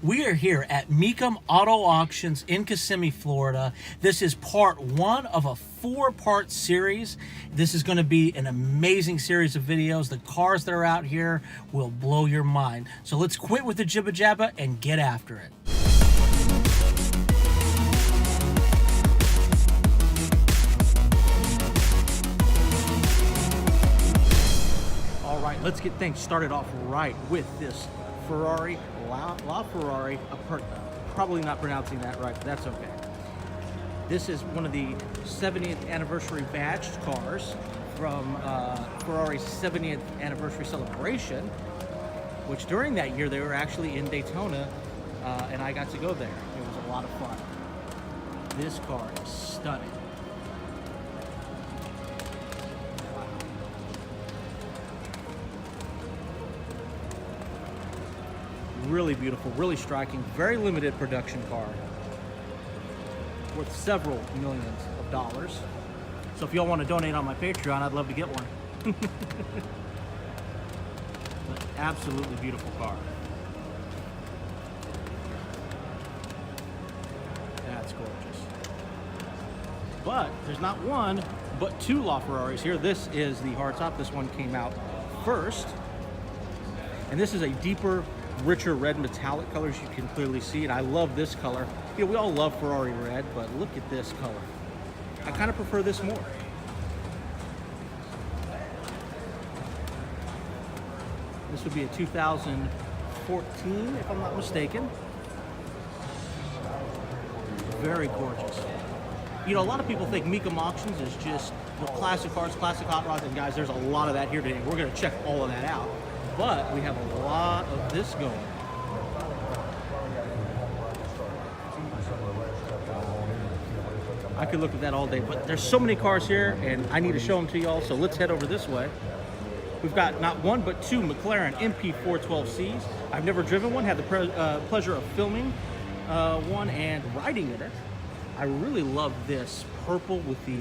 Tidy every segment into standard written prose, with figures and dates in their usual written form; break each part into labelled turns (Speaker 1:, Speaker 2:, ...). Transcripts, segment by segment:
Speaker 1: We are here at Mecum Auto Auctions in Kissimmee, Florida. This is part one of a four-part series. This is going to be an amazing series of videos. The cars that are out here will blow your mind. So let's quit with the jibba jabba and get after it. All right, let's get things started off right with this Ferrari, La Ferrari Aperta. Probably not pronouncing that right, but that's okay. This is one of the 70th anniversary badged cars from Ferrari's 70th anniversary celebration, which during that year they were actually in Daytona, and I got to go there. It was a lot of fun. This car is stunning. Really beautiful, really striking, very limited production car worth several millions of dollars. So if y'all want to donate on my Patreon, I'd love to get one. But absolutely beautiful car. That's gorgeous. But there's not one, but two LaFerraris here. This is the hardtop. This one came out first. And this is a deeper, richer red metallic colors, you can clearly see it. I love this color. You know, we all love Ferrari red, but look at this color. I kind of prefer this more. This would be a 2014, if I'm not mistaken. Very gorgeous. You know, a lot of people think Mecum Auctions is just the classic cars, classic hot rods, and guys, there's a lot of that here today. We're going to check all of that out. But we have a lot of this going. I could look at that all day, but there's so many cars here, and I need to show them to y'all, so let's head over this way. We've got not one, but two McLaren MP412Cs. I've never driven one, had the pleasure of filming one and riding in it. I really love this purple with the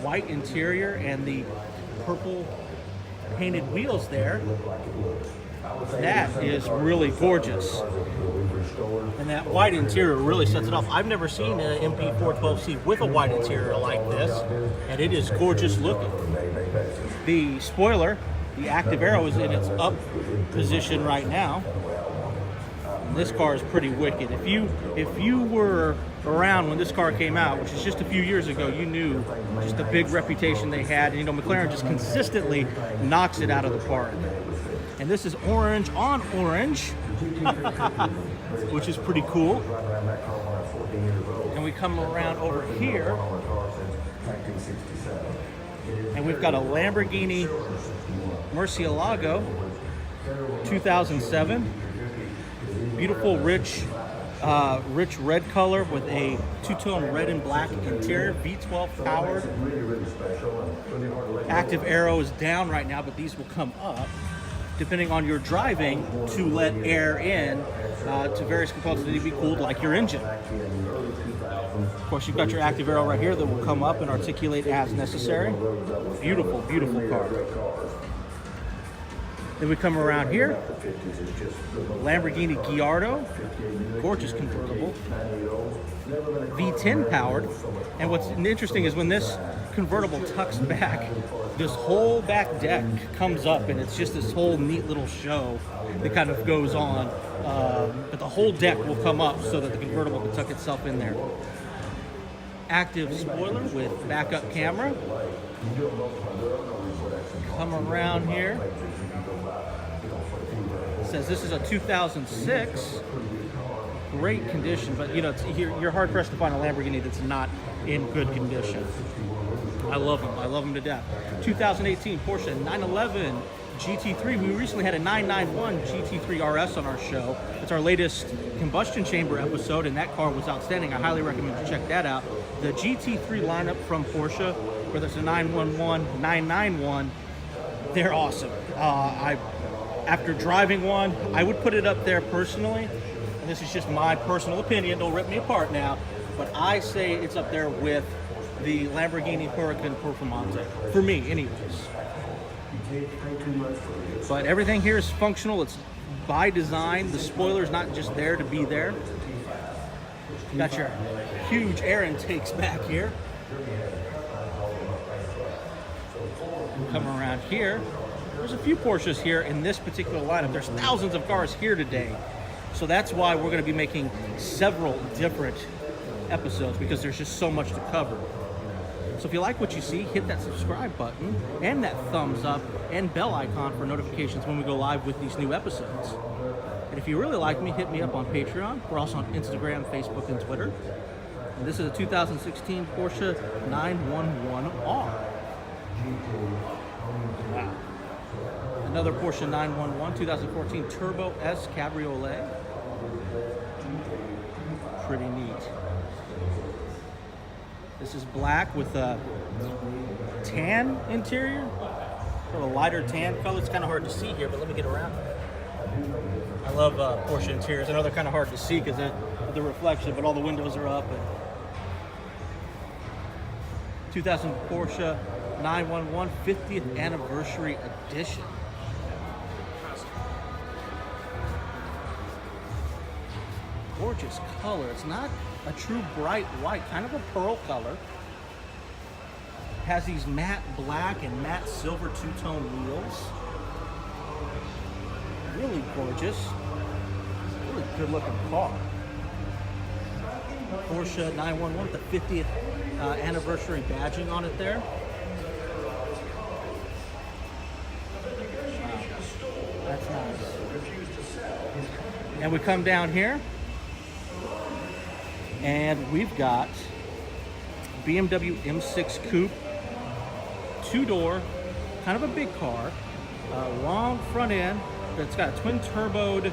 Speaker 1: white interior and the purple painted wheels there. That is really gorgeous. And that white interior really sets it off. I've never seen an MP412C with a white interior like this, and it is gorgeous looking. The spoiler, the active arrow, is in its up position right now. And this car is pretty wicked. If you were around when this car came out, which is just a few years ago, you knew just the big reputation they had. And, you know, McLaren just consistently knocks it out of the park. And this is orange on orange, which is pretty cool. And we come around over here, and we've got a Lamborghini Murcielago 2007. Beautiful, rich red color with a two-tone red and black interior, V12 powered. Active arrow is down right now, but these will come up depending on your driving to let air in to various components that need to be cooled, like your engine. Of course, you've got your active arrow right here that will come up and articulate as necessary. Beautiful, beautiful car. Then we come around here, Lamborghini Gallardo, gorgeous convertible, V10 powered. And what's interesting is when this convertible tucks back, this whole back deck comes up, and it's just this whole neat little show that kind of goes on. But the whole deck will come up so that the convertible can tuck itself in there. Active spoiler with backup camera. Come around here. Says this is a 2006, great condition, but you know, you're hard pressed to find a Lamborghini that's not in good condition. I love them to death. 2018 Porsche 911 GT3. We recently had a 991 GT3 RS on our show. It's our latest combustion chamber episode, and that car was outstanding. I highly recommend you check that out. The GT3 lineup from Porsche, whether it's a 911, 991, they're awesome. After driving one, I would put it up there personally, and this is just my personal opinion, don't rip me apart now, but I say it's up there with the Lamborghini Huracan Performante, for me anyways. But everything here is functional. It's by design. The spoiler's not just there to be there. You got your huge air intakes back here. Come around here. There's a few Porsches here in this particular lineup. There's thousands of cars here today. So that's why we're going to be making several different episodes, because there's just so much to cover. So if you like what you see, hit that subscribe button and that thumbs up and bell icon for notifications when we go live with these new episodes. And if you really like me, hit me up on Patreon. We're also on Instagram, Facebook, and Twitter. And this is a 2016 Porsche 911R. Wow. Another Porsche 911 2014 Turbo S Cabriolet. Pretty neat. This is black with a tan interior. Sort of a lighter tan color. It's kind of hard to see here, but let me get around. I love Porsche interiors. I know they're kind of hard to see because of the reflection, but all the windows are up. And 2000 Porsche 911 50th Anniversary Edition. Gorgeous color. It's not a true bright white, kind of a pearl color. Has these matte black and matte silver two-tone wheels. Really gorgeous. Really good looking car. Porsche 911 with the 50th anniversary badging on it there. Wow. That's nice. And we come down here, and we've got BMW M6 Coupe, two-door, kind of a big car, long front end. It's got a twin-turboed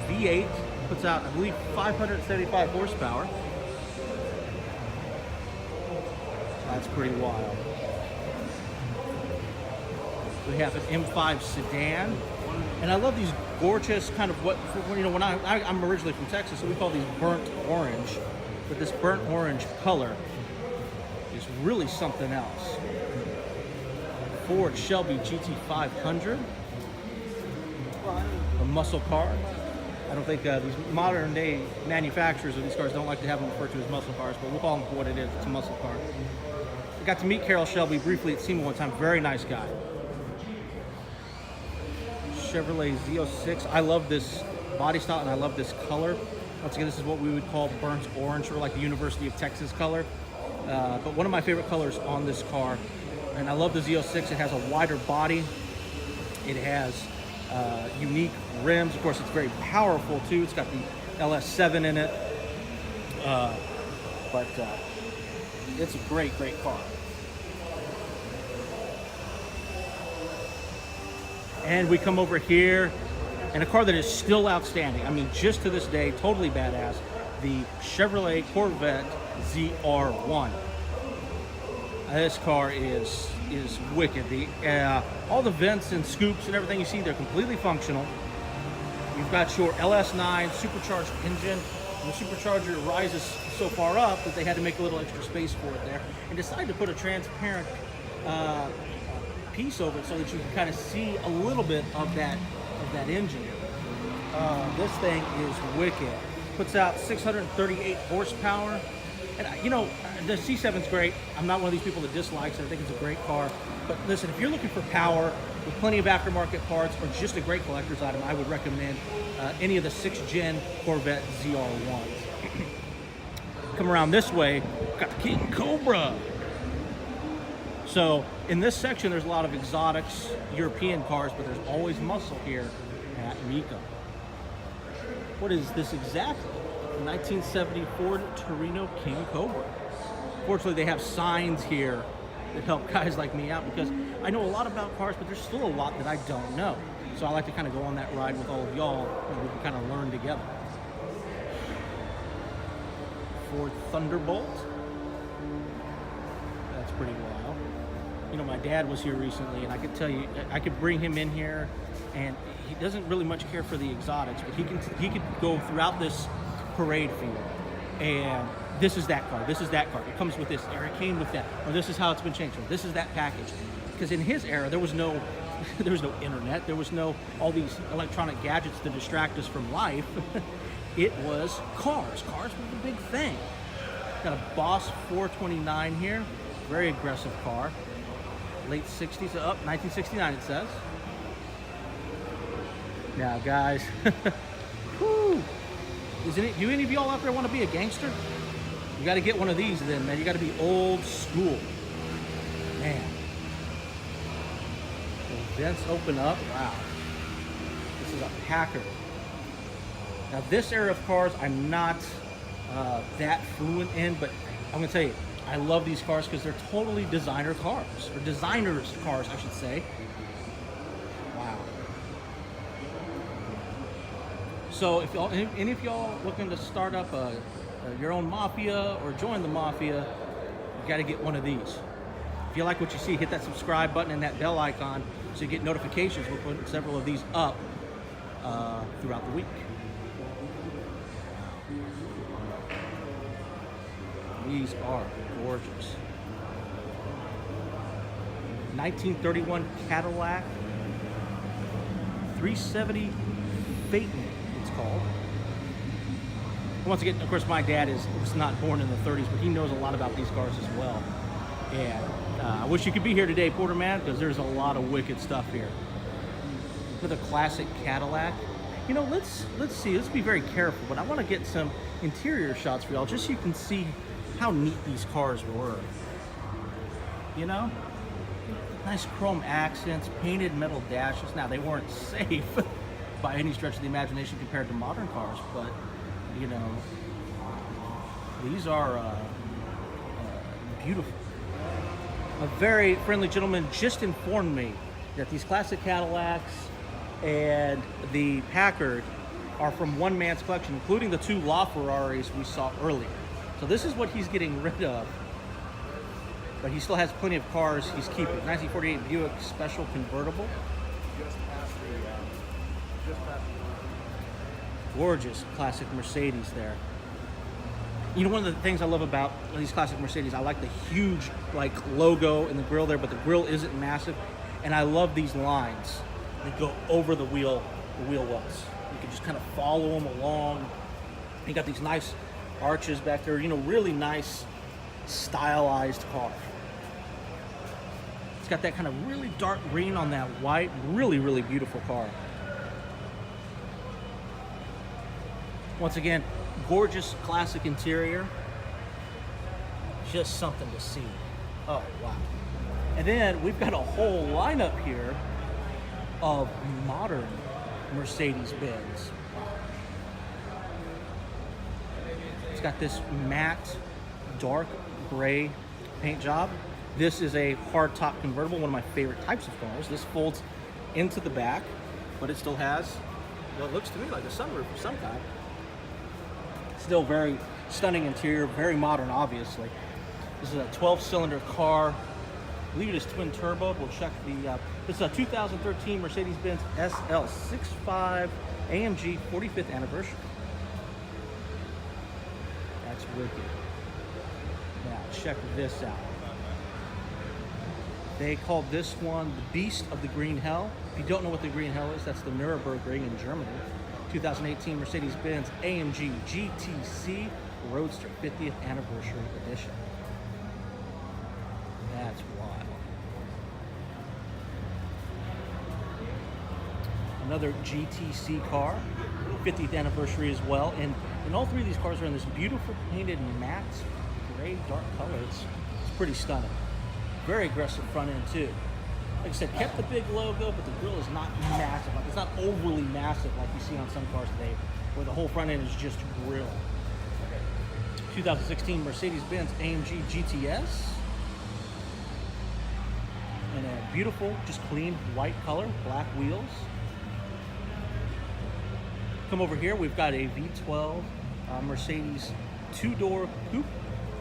Speaker 1: V8, puts out, I believe, 575 horsepower. That's pretty wild. We have an M5 sedan. And I love these gorgeous kind of when I'm originally from Texas, so we call these burnt orange. But this burnt orange color is really something else. Ford Shelby GT500, a muscle car. I don't think these modern day manufacturers of these cars don't like to have them referred to as muscle cars, but we'll call them for what it is. It's a muscle car. I got to meet Carroll Shelby briefly at SEMA one time. Very nice guy. Chevrolet Z06. I love this body style and I love this color. Once again, this is what we would call burnt orange, or like the University of Texas color. But one of my favorite colors on this car, and I love the Z06. It has a wider body. It has unique rims. Of course, it's very powerful too. It's got the LS7 in it. But it's a great car. And we come over here, and a car that is still outstanding. I mean, just to this day, totally badass. The Chevrolet Corvette ZR1. This car is wicked. All the vents and scoops and everything you see, they're completely functional. You've got your LS9 supercharged engine. And the supercharger rises so far up that they had to make a little extra space for it there, and decided to put a transparent piece over it so that you can kind of see a little bit of that engine. This thing is wicked. Puts out 638 horsepower. And the C7's great. I'm not one of these people that dislikes it. I think it's a great car. But listen, if you're looking for power with plenty of aftermarket parts or just a great collector's item, I would recommend any of the 6th gen Corvette ZR1s. Come around this way, got the King Cobra. So in this section, there's a lot of exotics, European cars, but there's always muscle here at Mecum. What is this exactly? 1970 Ford Torino King Cobra. Fortunately, they have signs here that help guys like me out, because I know a lot about cars, but there's still a lot that I don't know. So I like to kind of go on that ride with all of y'all, and we can kind of learn together. Ford Thunderbolt. That's pretty wild. My dad was here recently, and I could tell you, I could bring him in here, and he doesn't really much care for the exotics, but he could go throughout this parade field, and this is that car, this is that car. It comes with this, or it came with that, or this is how it's been changed, or this is that package. Because in his era, there was no there was no internet. There was no all these electronic gadgets to distract us from life. It was cars. Cars were the big thing. Got a Boss 429 here. Very aggressive car. Late 60s, up 1969 it says. Now guys, whew, do any of y'all out there want to be a gangster? You got to get one of these then, man. You got to be old school. Man. The vents open up. Wow. This is a Packard. Now this era of cars I'm not that fluent in, but I'm going to tell you, I love these cars because they're totally designer cars, or designers' cars, I should say. Wow. So if y'all, any of y'all looking to start up your own mafia or join the mafia, you got to get one of these. If you like what you see, hit that subscribe button and that bell icon so you get notifications. We're putting several of these up throughout the week. These are gorgeous. 1931 Cadillac 370 Phaeton, it's called. Once again, of course, my dad was not born in the 30s, but he knows a lot about these cars as well. And I wish you could be here today, Porter Man, because there's a lot of wicked stuff here. With a classic Cadillac. You know, let's see. Let's be very careful, but I want to get some interior shots for y'all, just so you can see how neat these cars were. You know, nice chrome accents, painted metal dashes. Now they weren't safe by any stretch of the imagination compared to modern cars, but you know, these are beautiful. A very friendly gentleman just informed me that these classic Cadillacs and the Packard are from one man's collection, including the two LaFerraris we saw earlier. So this is what he's getting rid of, but he still has plenty of cars he's keeping. 1948 Buick Special Convertible. Gorgeous classic Mercedes there. You know, one of the things I love about these classic Mercedes, I like the huge logo in the grille there, but the grille isn't massive. And I love these lines that go over the wheel wells. You can just kind of follow them along. You got these nice arches back there, you know, really nice stylized car. It's got that kind of really dark green on that white, really, really beautiful car. Once again, gorgeous classic interior. Just something to see. Oh, wow. And then we've got a whole lineup here of modern Mercedes-Benz. It's got this matte, dark gray paint job. This is a hardtop convertible, one of my favorite types of cars. This folds into the back, but it still has what looks to me like a sunroof of some kind. Still very stunning interior, very modern, obviously. This is a 12-cylinder car. I believe it is twin turbo. We'll check the. This is a 2013 Mercedes-Benz SL65 AMG 45th anniversary. That's wicked. Now check this out. They called this one the Beast of the Green Hell. If you don't know what the Green Hell is, that's the Nürburgring in Germany. 2018 Mercedes-Benz AMG GTC Roadster 50th Anniversary Edition. That's wild. Another GTC car, 50th anniversary as well. And all three of these cars are in this beautiful painted matte gray dark color. It's pretty stunning. Very aggressive front end too. Like I said, kept the big logo, but the grille is not massive. Like, it's not overly massive like you see on some cars today, where the whole front end is just grille. 2016 Mercedes-Benz AMG GTS. And a beautiful, just clean white color, black wheels. Come over here, we've got a V12 Mercedes two-door coupe,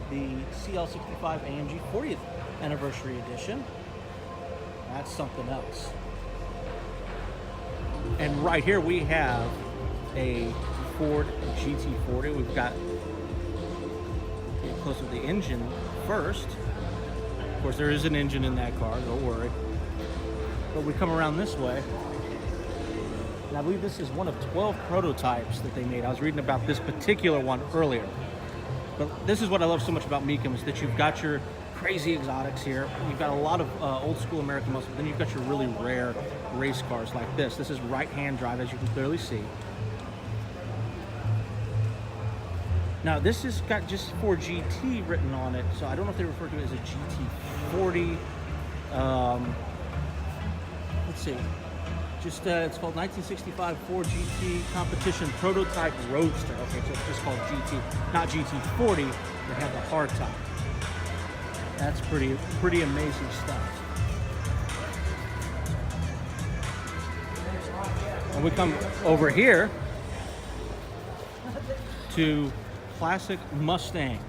Speaker 1: the CL65 AMG 40th Anniversary Edition. That's something else. And right here we have a Ford GT40. We've got, get close with the engine first. Of course, there is an engine in that car, don't worry. But we come around this way, and I believe this is one of 12 prototypes that they made. I was reading about this particular one earlier. But this is what I love so much about Mecum, is that you've got your crazy exotics here. You've got a lot of old school American muscle, but then you've got your really rare race cars like this. This is right-hand drive, as you can clearly see. Now, this has got just 4 GT written on it, so I don't know if they refer to it as a GT40. Let's see. Just it's called 1965 Ford GT Competition Prototype Roadster. Okay, so it's just called GT, not GT40. They have the hard top. That's pretty amazing stuff. And we come over here to classic Mustang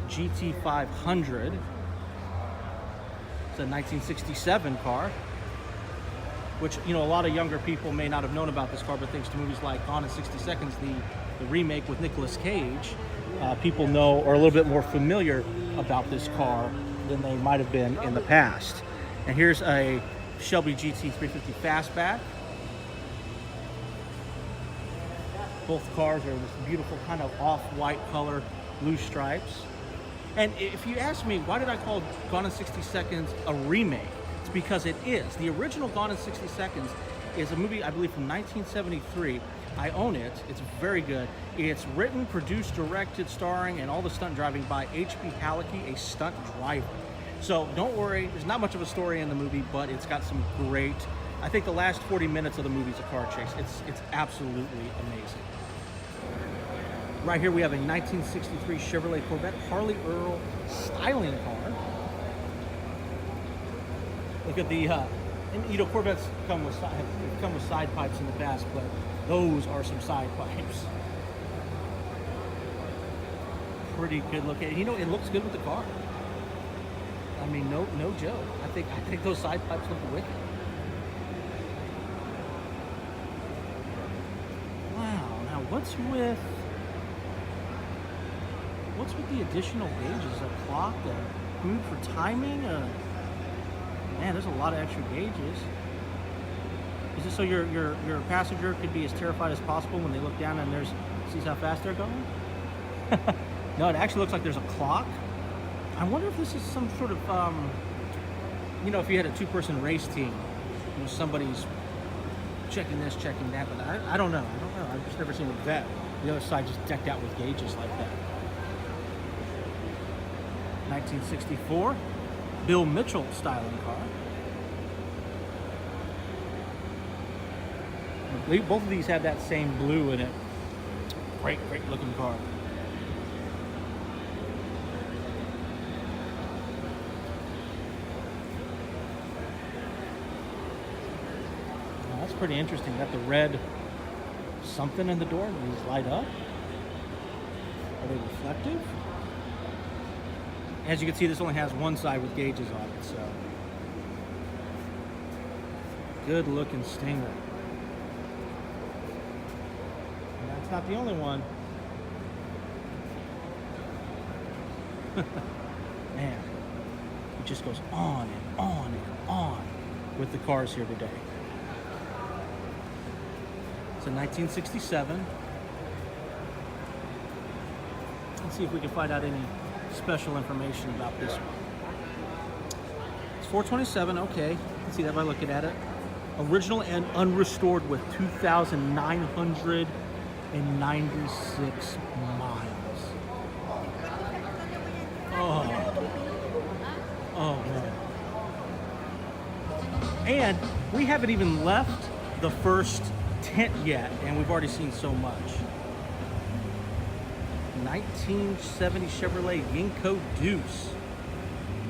Speaker 1: GT500. It's a 1967 car, which, you know, a lot of younger people may not have known about this car, but thanks to movies like Gone in 60 Seconds, the remake with Nicolas Cage, people know or are a little bit more familiar about this car than they might have been in the past. And here's a Shelby GT350 Fastback. Both cars are this beautiful kind of off-white color, blue stripes. And if you ask me, why did I call Gone in 60 Seconds a remake? It's because it is. The original Gone in 60 Seconds is a movie, I believe, from 1973. I own it. It's very good. It's written, produced, directed, starring, and all the stunt driving by H.B. Halicki, a stunt driver. So don't worry, there's not much of a story in the movie, but it's got some great, I think the last 40 minutes of the movie is a car chase. It's absolutely amazing. Right here we have a 1963 Chevrolet Corvette Harley Earl styling car. Look at the, and, you know, Corvettes come with side pipes in the past, but those are some side pipes. Pretty good looking. You know, it looks good with the car. I mean, no joke. I think those side pipes look wicked. Wow. Now, what's with the additional gauges? A clock, a food for timing, man, there's a lot of extra gauges. Is this so your passenger could be as terrified as possible when they look down and sees how fast they're going? No, it actually looks like there's a clock. I wonder if this is some sort of, you know, if you had a two-person race team, you know, somebody's checking this, checking that, but I don't know. I've just never seen a vet. The other side just decked out with gauges like that. 1964 Bill Mitchell styling car. Both of these have that same blue in it. Great looking car. Now, that's pretty interesting. Got the red something in the door. Do these light up? Are they reflective? As you can see, this only has one side with gauges on it, so. Good looking Stinger. And that's not the only one. Man, it just goes on and on and on with the cars here today. It's a 1967. Let's see if we can find out any special information about this one. It's 427, okay. You can see that by looking at it. Original and unrestored with 2,996 miles. Oh man. And we haven't even left the first tent yet, and we've already seen so much. 1970 Chevrolet Yenko Deuce.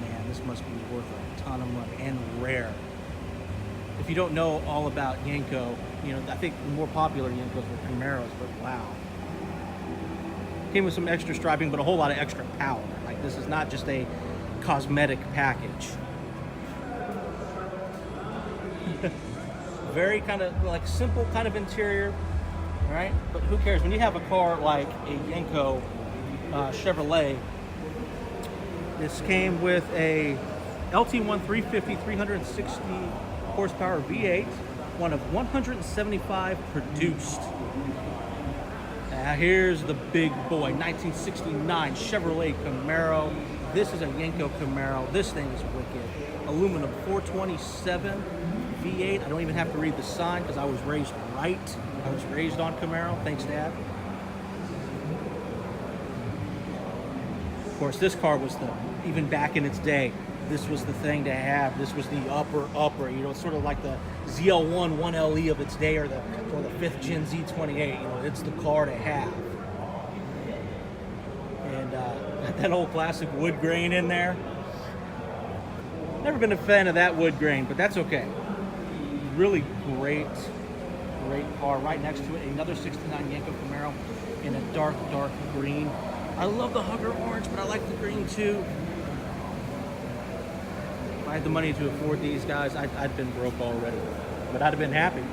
Speaker 1: Man, this must be worth a ton of money and rare. If you don't know all about Yenko, you know, I think the more popular Yenkos were Camaros, but wow. Came with some extra striping, but a whole lot of extra power. Like, this is not just a cosmetic package. Very kind of like simple kind of interior. Right? But who cares? When you have a car like a Yenko Chevrolet, this came with a LT1 350 360 horsepower V8, one of 175 produced. Here's the big boy, 1969 Chevrolet Camaro. This is a Yenko Camaro. This thing is wicked. Aluminum 427 V8. I don't even have to read the sign because I was raised right. I was raised on Camaro. Thanks, Dad. Of course, this car was even back in its day, this was the thing to have. This was the upper, you know, it's sort of like the ZL1 1LE of its day, or the 5th gen Z28. You know, it's the car to have. And that old classic wood grain in there. Never been a fan of that wood grain, but that's okay. Really great car. Right next to it, another 69 Yenko Camaro in a dark green. I love the hugger orange, but I like the green too. If I had the money to afford these guys, I'd been broke already, but I'd have been happy.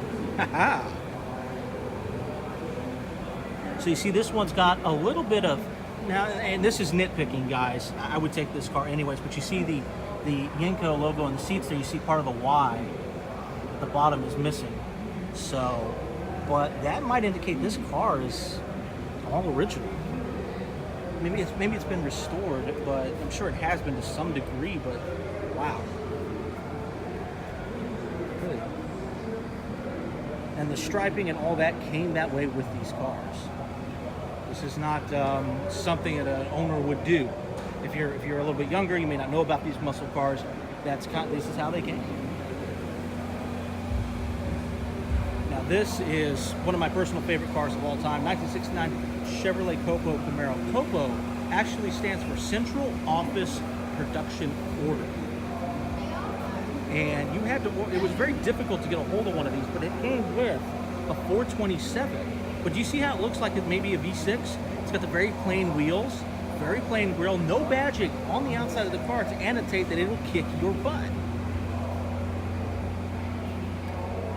Speaker 1: So you see, this one's got a little bit of, now, and this is nitpicking, guys. I would take this car anyways, but you see the Yenko logo on the seats there. You see part of the Y at the bottom is missing. So, but that might indicate this car is all original. Maybe it's been restored, but I'm sure it has been to some degree. But wow, really. And the striping and all that came that way with these cars. This is not something that an owner would do. If you're a little bit younger, you may not know about these muscle cars. This is how they came. Now this is one of my personal favorite cars of all time, 1969 Chevrolet Copo Camaro. Copo actually stands for Central Office Production Order. And you had to, it was very difficult to get a hold of one of these, but it came with a 427. But do you see how it looks like it may be a V6? It's got the very plain wheels, very plain grille, no badging on the outside of the car to annotate that it will kick your butt.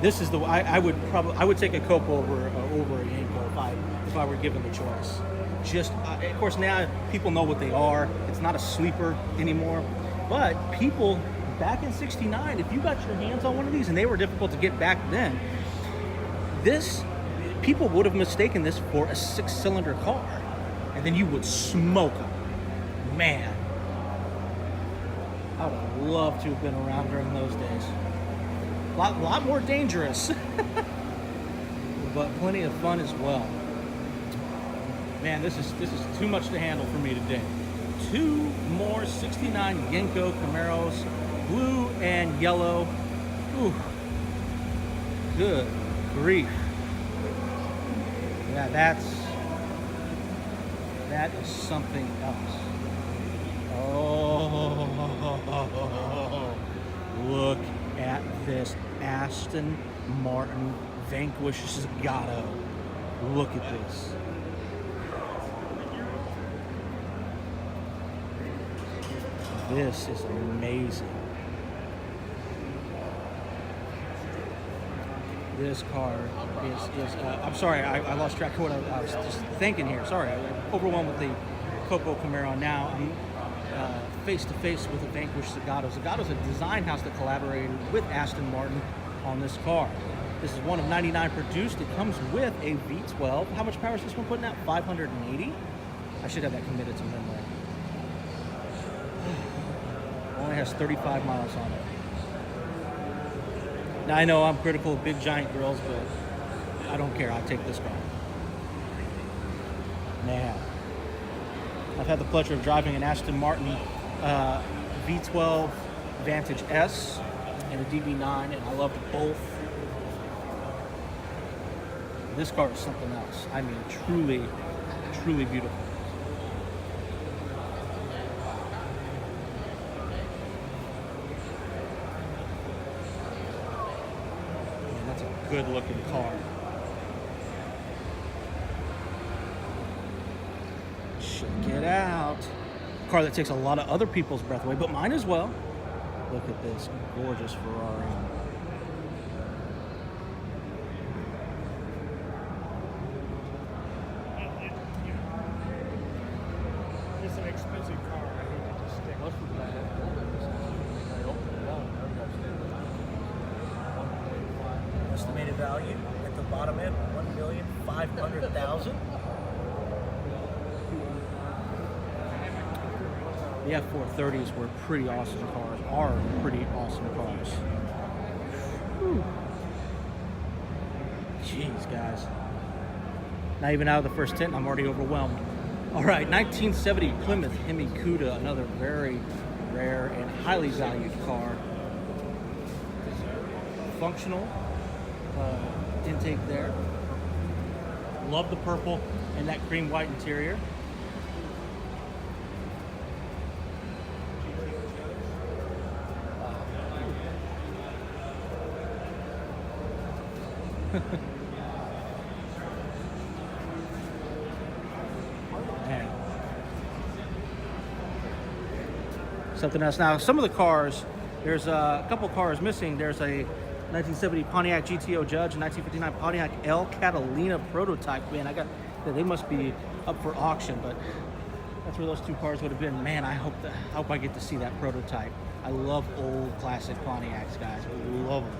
Speaker 1: This is the, I would take a Copo over a Yenko if I were given the choice. Just, of course, now people know what they are. It's not a sleeper anymore. But people back in '69, if you got your hands on one of these, and they were difficult to get back then, people would have mistaken this for a 6-cylinder car, and then you would smoke them. Man, I would have loved to have been around during those days. A lot more dangerous, but plenty of fun as well. Man, this is too much to handle for me today. 2 more 69 Yenko Camaros, blue and yellow. Ooh, good grief. Yeah, that is something else. Oh, look at this Aston Martin Vanquish Zagato. Look at this. This is amazing. This car is I'm sorry, I lost track of what I was just thinking here. Sorry, I'm overwhelmed with the Copo Camaro. Now I'm face to face with a Vanquish Zagato. Zagato's a design house that collaborated with Aston Martin on this car. This is one of 99 produced. It comes with a V12. How much power is this one putting out? 580? I should have that committed to memory. Only has 35 miles on it. Now I know I'm critical of big giant grills, but I don't care. I'll take this car. Man, I've had the pleasure of driving an Aston Martin V12 Vantage S and a DB9, and I loved both. This car is something else. I mean, truly, truly beautiful. Man, that's a good looking car. Check it out. A car that takes a lot of other people's breath away, but mine as well. Look at this gorgeous Ferrari.
Speaker 2: It's an expensive car. I hate to just stick.
Speaker 1: Estimated value at the bottom end, $1,500,000. The F430s were pretty awesome cars, are pretty awesome cars. Whew. Jeez, guys. Not even out of the first 10, I'm already overwhelmed. All right, 1970 Plymouth Hemi Cuda, another very rare and highly valued car. Functional intake there. Love the purple and that cream white interior. Man. Something else. Now, some of the cars, there's a couple cars missing. There's a 1970 Pontiac GTO Judge, a 1959 Pontiac El Catalina prototype. Man, they must be up for auction, but that's where those two cars would have been. Man, I hope I get to see that prototype. I love old classic Pontiacs, guys. I love them.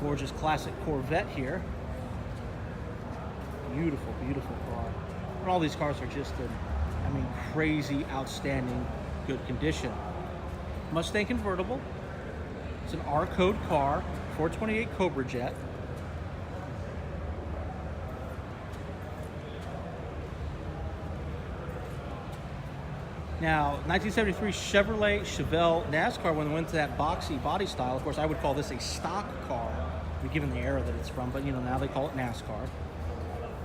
Speaker 1: Gorgeous classic Corvette here. Beautiful, beautiful car. And all these cars are just in, crazy, outstanding, good condition. Mustang convertible. It's an R-code car, 428 Cobra Jet. Now, 1973 Chevrolet Chevelle NASCAR, when they went to that boxy body style, of course, I would call this a stock car, given the era that it's from, but now they call it NASCAR.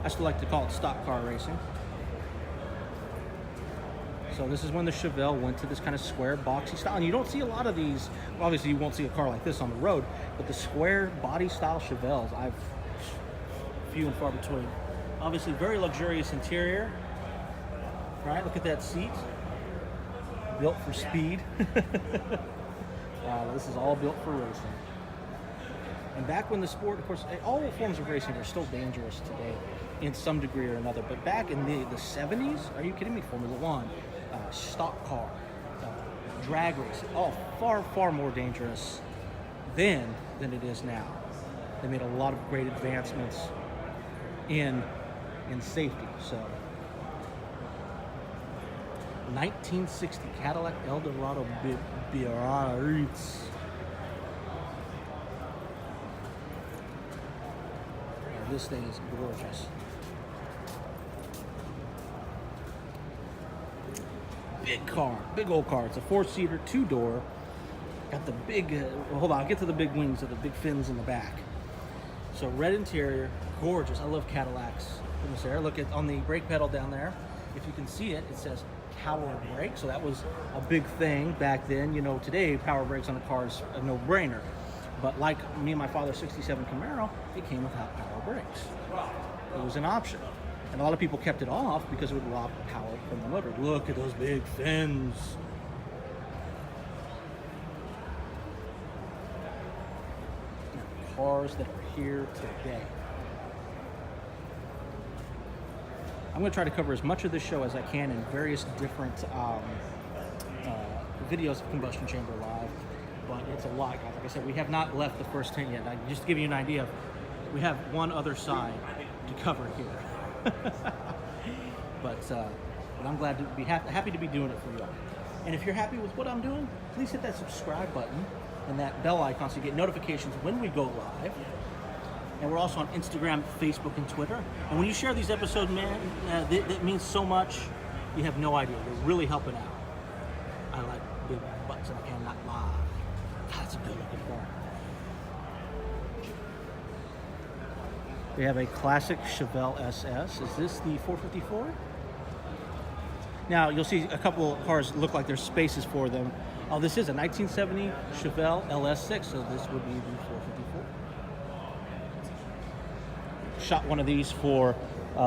Speaker 1: I still like to call it stock car racing. So this is when the Chevelle went to this kind of square boxy style. And you don't see a lot of these. Well, obviously, you won't see a car like this on the road, but the square body style Chevelles, I've few and far between. Obviously, very luxurious interior. Right, look at that seat. Built for speed. This is all built for racing. And back when the sport, of course, all forms of racing are still dangerous today in some degree or another. But back in the 70s, are you kidding me? Formula One, stock car, drag racing, all far, far more dangerous then than it is now. They made a lot of great advancements in safety. So, 1960 Cadillac Eldorado Biarritz. This thing is gorgeous. Big car, big old car. It's a 4-seater, 2-door. Got the big, hold on, I'll get to the big wings of the big fins in the back. So red interior, gorgeous. I love Cadillacs in this area. Look at on the brake pedal down there. If you can see it, it says power brake. So that was a big thing back then. Today power brakes on a car is a no-brainer. But like me and my father's 67 Camaro, it came without power brakes. It was an option. And a lot of people kept it off because it would rob power from the motor. Look at those big fins. And cars that are here today. I'm going to try to cover as much of this show as I can in various different videos of Combustion Chamber Live. But it's a lot, guys. Like I said, we have not left the first 10 yet. Just to give you an idea, we have one other side to cover here. but I'm glad to be happy to be doing it for you all. And if you're happy with what I'm doing, please hit that subscribe button and that bell icon so you get notifications when we go live. And we're also on Instagram, Facebook, and Twitter. And when you share these episodes, man, that means so much. You have no idea. You're really helping out. I like big butts and I cannot lie. That's a good looking car. We have a classic Chevelle SS. Is this the 454? Now, you'll see a couple of cars look like there's spaces for them. Oh, this is a 1970 Chevelle LS6, so this would be the 454. Shot one of these for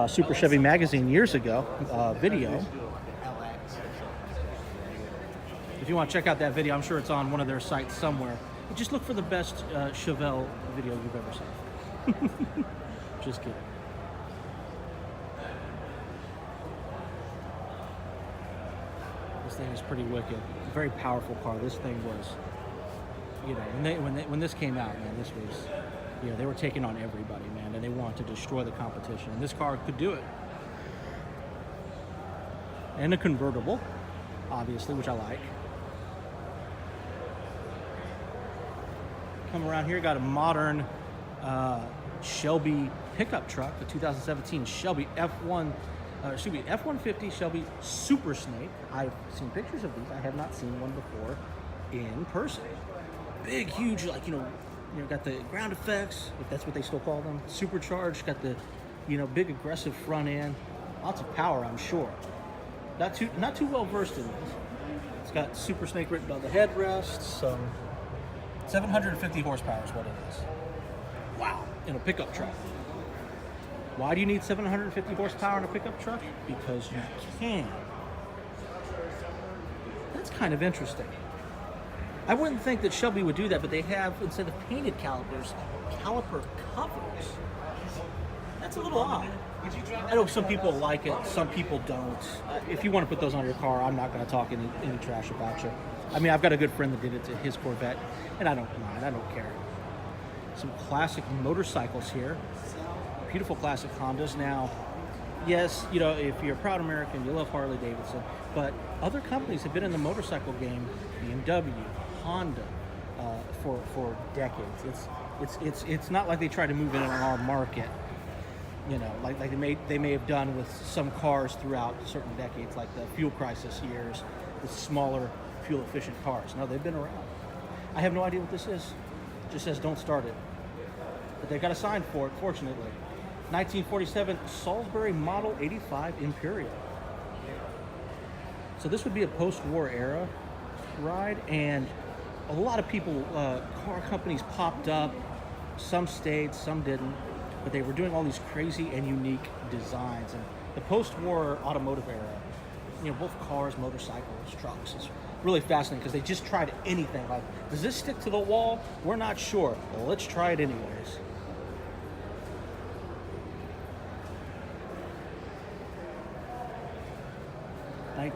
Speaker 1: Super Chevy Magazine years ago, video. If you want to check out that video, I'm sure it's on one of their sites somewhere. But just look for the best Chevelle video you've ever seen. Just kidding. This thing is pretty wicked. Very powerful car. This thing was, when this came out, man, this was You know, they were taking on everybody, man, and they wanted to destroy the competition. And this car could do it. And a convertible, obviously, which I like. Come around here, got a modern Shelby pickup truck, the 2017 Shelby F-150 Shelby Super Snake. I've seen pictures of these. I have not seen one before in person. Big, huge, like, you know, got the ground effects, if that's what they still call them, supercharged, got the, you know, big aggressive front end, lots of power, I'm sure. Not too well versed in this. It's got Super Snake written on the headrest, some 750 horsepower is what it is. Wow, in a pickup truck. Why do you need 750 horsepower in a pickup truck? Because you can. That's kind of interesting. I wouldn't think that Shelby would do that, but they have, instead of painted calipers, caliper covers. That's a little odd. I know some people like it, some people don't. If you want to put those on your car, I'm not going to talk any trash about you. I mean, I've got a good friend that did it to his Corvette, and I don't mind, I don't care. Some classic motorcycles here. Beautiful classic Hondas. Now, yes, you know, if you're a proud American, you love Harley Davidson, but other companies have been in the motorcycle game, BMW, Honda, for decades. It's not like they try to move in on our market, you know, like they may have done with some cars throughout certain decades, like the fuel crisis years, the smaller fuel efficient cars. No, they've been around. I have no idea what this is. It just says don't start it, but they got a sign for it, fortunately. 1947 Salisbury Model 85 Imperial. So this would be a post-war era ride, and a lot of people, car companies popped up. Some stayed, some didn't, but they were doing all these crazy and unique designs. And the post-war automotive era, you know, both cars, motorcycles, trucks, it's really fascinating because they just tried anything. Like, does this stick to the wall? We're not sure. Well, let's try it anyways.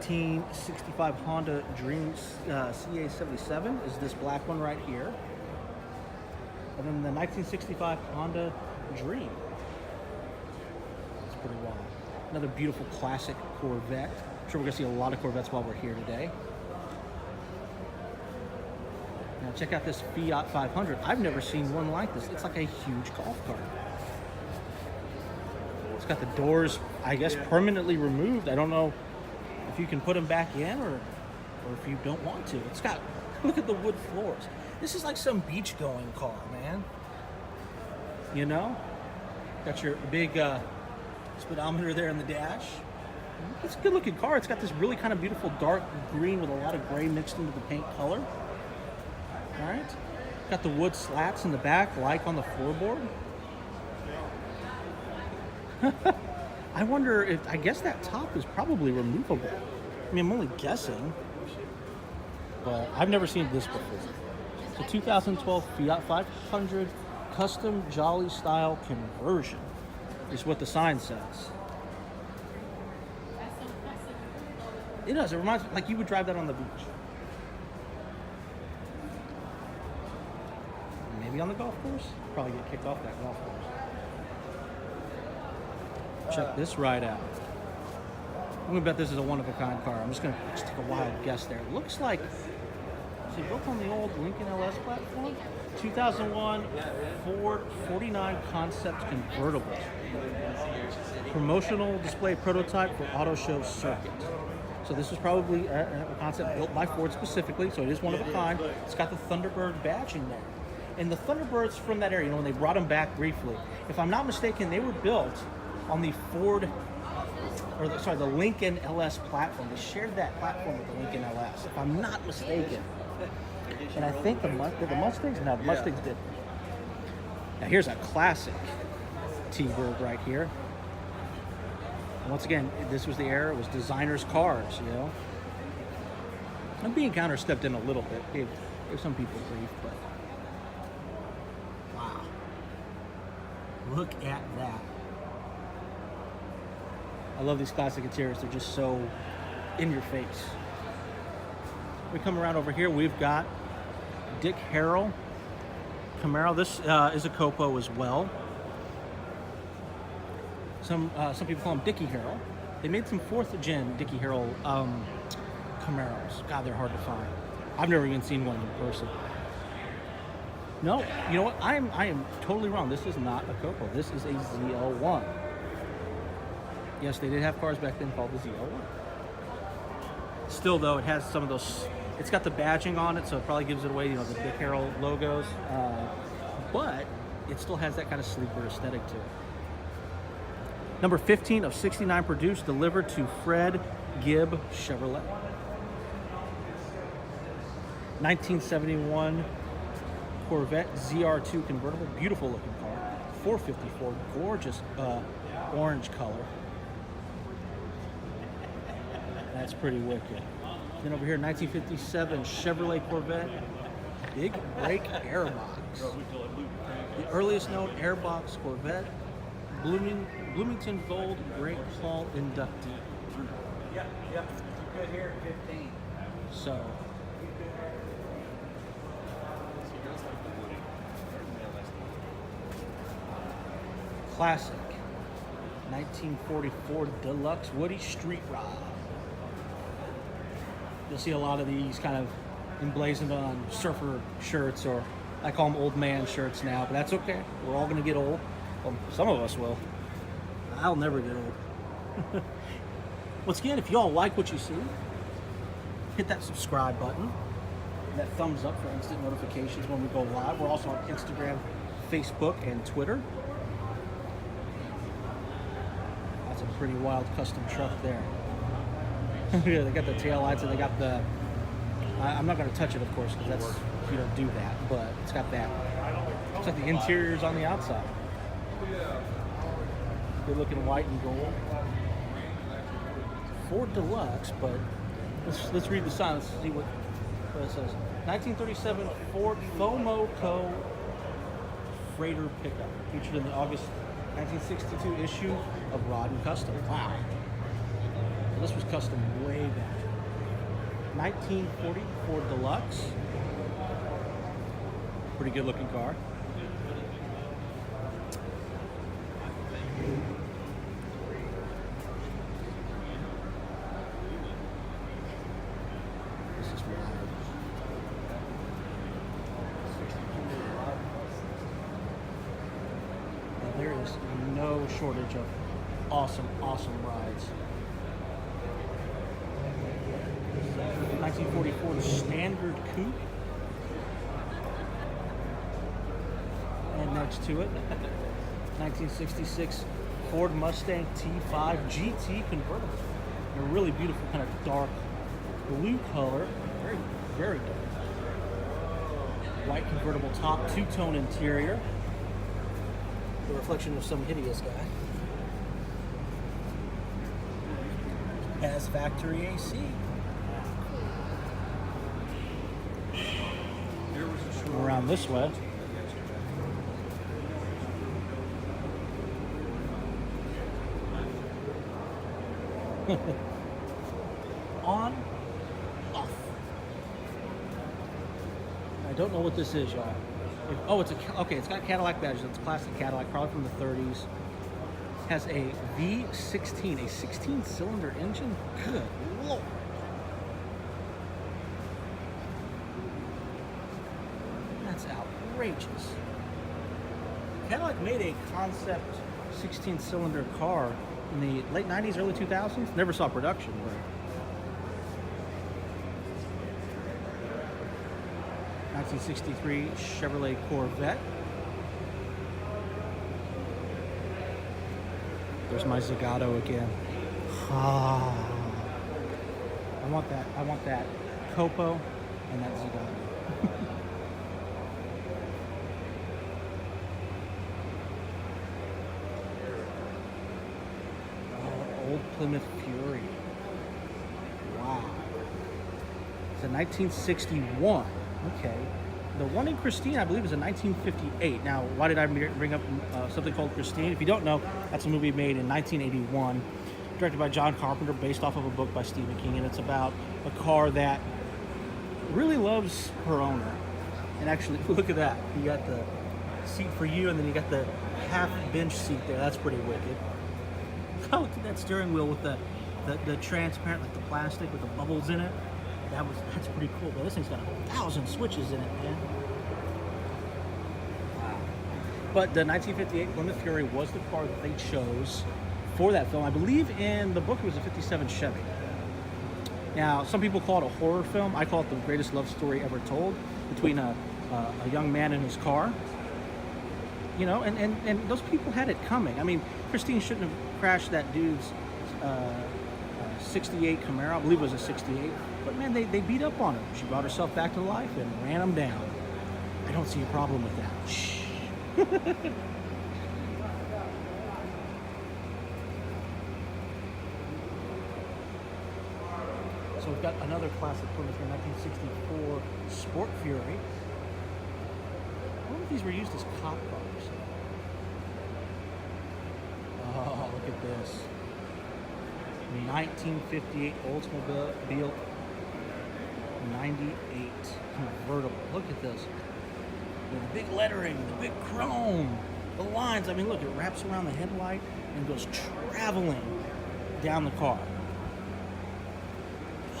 Speaker 1: '65 Honda Dream CA77 is this black one right here. And then the 1965 Honda Dream. It's pretty wild. Another beautiful classic Corvette. I'm sure we're going to see a lot of Corvettes while we're here today. Now check out this Fiat 500. I've never seen one like this. It's like a huge golf cart. It's got the doors, I guess, permanently removed. I don't know if you can put them back in or if you don't want to. It's got, look at the wood floors. This is like some beach going car, man. You know? Got your big speedometer there in the dash. It's a good looking car. It's got this really kind of beautiful dark green with a lot of gray mixed into the paint color. All right. Got the wood slats in the back, like on the floorboard. I wonder if, I guess that top is probably removable. I mean, I'm only guessing, but I've never seen this before. The 2012 Fiat 500 custom Jolly style conversion is what the sign says. It does. It reminds me, like you would drive that on the beach. Maybe on the golf course. Probably get kicked off that golf course. Check this ride out. I'm gonna bet this is a one-of-a-kind car. I'm just gonna take a wild guess there. It looks like, is it built on the old Lincoln LS platform? 2001 Ford 49 Concept Convertible. Promotional display prototype for auto show circuit. So this was probably a concept built by Ford specifically, so it is one of a kind. It's got the Thunderbird badge in there. And the Thunderbirds from that area, you know, when they brought them back briefly, if I'm not mistaken, they were built on the Ford, or the Lincoln LS platform. They shared that platform with the Lincoln LS, if I'm not mistaken. And I think the Mustangs? No, the Mustangs didn't. Now here's a classic T-Bird right here. And once again, this was the era, it was designers' cars, you know. I'm being counter-stepped in a little bit, gave some people grief, but wow. Look at that. I love these classic interiors. They're just so in your face. We come around over here. We've got Dick Harrell Camaro. This is a Copo as well. Some people call them Dickie Harrell. They made some 4th gen Dickie Harrell Camaros. God, they're hard to find. I've never even seen one in person. No, you know what? I am totally wrong. This is not a Copo. This is a ZL1. Yes, they did have cars back then called the ZL1. Still, though, it has some of those. It's got the badging on it, so it probably gives it away. You know, the Dick Harrell logos, but it still has that kind of sleeper aesthetic to it. Number 15 of 69 produced, delivered to Fred Gibb Chevrolet. 1971 Corvette ZR2 convertible, beautiful looking car. 454, gorgeous orange color. That's pretty wicked. Then over here, 1957 Chevrolet Corvette, big brake airbox. The earliest known airbox Corvette, Bloomington Gold Great Hall inductee.
Speaker 3: Yep. Good here at 15.
Speaker 1: So, classic 1944 Deluxe Woody Street Rod. You'll see a lot of these kind of emblazoned on surfer shirts, or I call them old man shirts now, but that's okay. We're all going to get old. Well, some of us will. I'll never get old. Once again, if y'all like what you see, hit that subscribe button, that thumbs up for instant notifications when we go live. We're also on Instagram, Facebook, and Twitter. That's a pretty wild custom truck there. Yeah, they got the tail lights and they got the. I'm not going to touch it, of course, because that's you don't do that. But it's got that. Looks like the interior's on the outside. Good looking white and gold. Ford Deluxe, but let's read the sign. Let's see what it says. 1937 Ford FOMO-Co freighter pickup, featured in the August 1962 issue of Rod and Custom. Wow. So this was custom way back. 1940 Ford Deluxe. Pretty good looking car. This is wild. And there is no shortage of awesome rides. 1944 Standard Coupe. And next to it, 1966 Ford Mustang T5 GT convertible. A really beautiful kind of dark blue color. Very, very dark. White convertible top, two-tone interior. The reflection of some hideous guy. Has factory AC. Around this way. On, off. I don't know what this is, y'all. It's got Cadillac badges. It's classic Cadillac, probably from the 30s. Has a V16, a 16-cylinder engine. Good Lord. That's outrageous. Cadillac made a concept 16-cylinder car in the late 90s, early 2000s. Never saw production, but 1963 Chevrolet Corvette. There's my Zagato again. I want that Copo and that Zagato. Old Plymouth Fury. Wow. It's a 1961. Okay. The one in Christine, I believe, is a 1958. Now, why did I bring up something called Christine? If you don't know, that's a movie made in 1981, directed by John Carpenter, based off of a book by Stephen King, and it's about a car that really loves her owner. And actually, look at that. You got the seat for you, and then you got the half bench seat there. That's pretty wicked. Oh, look at that steering wheel with the transparent, like the plastic with the bubbles in it. That's pretty cool. But this thing's got 1,000 switches in it, man. Wow. But the 1958 Plymouth Fury was the car that they chose for that film. I believe in the book it was a 57 Chevy. Now, some people call it a horror film. I call it the greatest love story ever told between a young man and his car. You know, and those people had it coming. I mean, Christine shouldn't have crashed that dude's 68 Camaro. I believe it was a 68. But man, they beat up on her. She brought herself back to life and ran him down. I don't see a problem with that. Shh. So we've got another classic Plymouth from 1964 Sport Fury. I wonder if these were used as cop cars. Oh, look at this. 1958 Oldsmobile 98 convertible. Look at this. The big lettering, the big chrome, the lines. I mean, look, it wraps around the headlight and goes traveling down the car.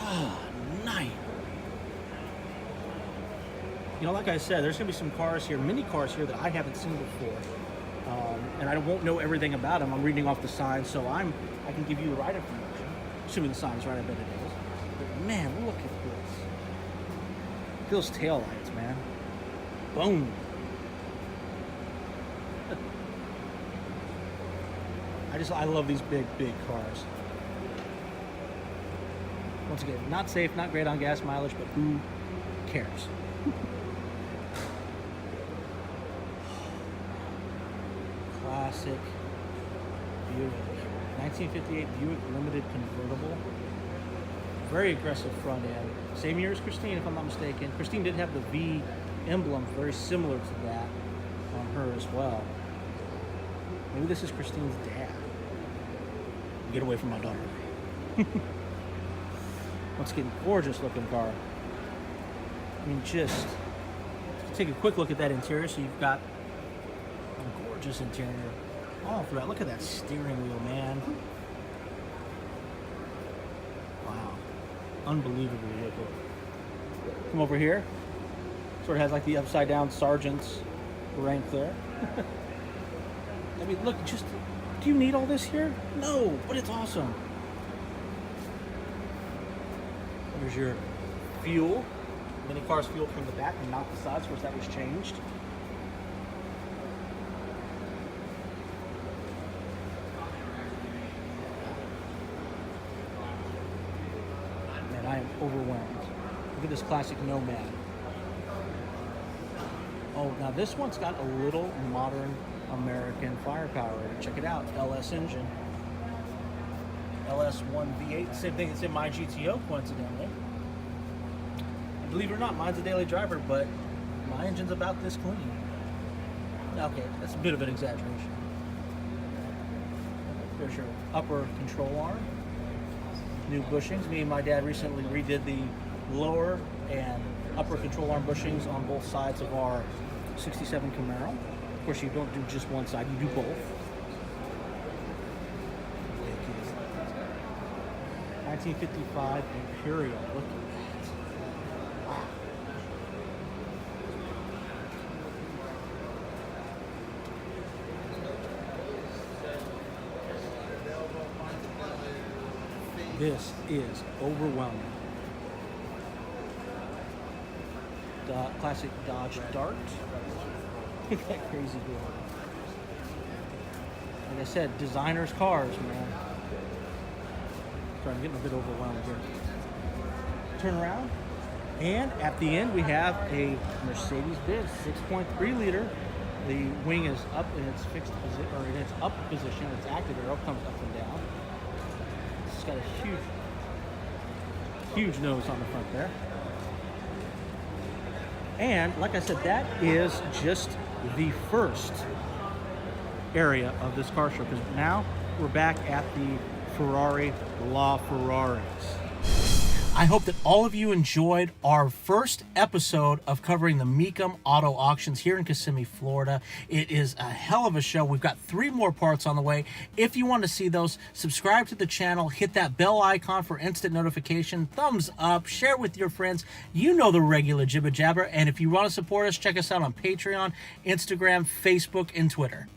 Speaker 1: Ah, nice. You know, like I said, there's going to be some cars here, mini cars here that I haven't seen before. And I won't know everything about them. I'm reading off the signs, so I can give you the right information. Assuming the sign's right, I bet it is. But man, look at this. Look at those taillights, man. Boom. I love these big cars. Once again, not safe, not great on gas mileage, but who cares? Classic Buick. 1958 Buick Limited convertible. Very aggressive front end. Same year as Christine, if I'm not mistaken. Christine did have the V emblem, very similar to that on her as well. Maybe this is Christine's dad. Get away from my daughter. Once again, gorgeous looking car. I mean, just take a quick look at that interior. So you've got a gorgeous interior all throughout. Look at that steering wheel, man. Wow. Unbelievably wicked. Come over here. Sort of has like the upside down sergeant's rank there. I mean, look, just, do you need all this here? No, but it's awesome. There's your fuel. Many cars fuel from the back and not the sides. Of course, that was changed. Man, I am overwhelmed. Look at this classic Nomad. Oh, now this one's got a little modern American firepower in it. Check it out, LS engine. LS1 V8, same thing that's in my GTO, coincidentally. And believe it or not, mine's a daily driver, but my engine's about this clean. Okay, that's a bit of an exaggeration. There's your upper control arm. New bushings. Me and my dad recently redid the lower and upper control arm bushings on both sides of our 67 Camaro. Of course, you don't do just one side, you do both. 1955 Imperial. Look at that. Wow. This is overwhelming. The classic Dodge Dart. Look at that crazy deal. Like I said, designers' cars, man. Sorry, I'm getting a bit overwhelmed here. Turn around, and at the end we have a Mercedes-Benz 6.3 liter. The wing is up in its fixed position, or in its up position. Its active arrow comes up and down. It's got a huge nose on the front there. And like I said, that is just the first area of this car show, because now we're back at the Ferrari La Ferraris. I hope that all of you enjoyed our first episode of covering the Mecum Auto Auctions here in Kissimmee, Florida. It is a hell of a show. We've got 3 more parts on the way. If you want to see those, subscribe to the channel, hit that bell icon for instant notification, thumbs up, share with your friends. You know the regular jibber jabber. And if you want to support us, check us out on Patreon, Instagram, Facebook, and Twitter.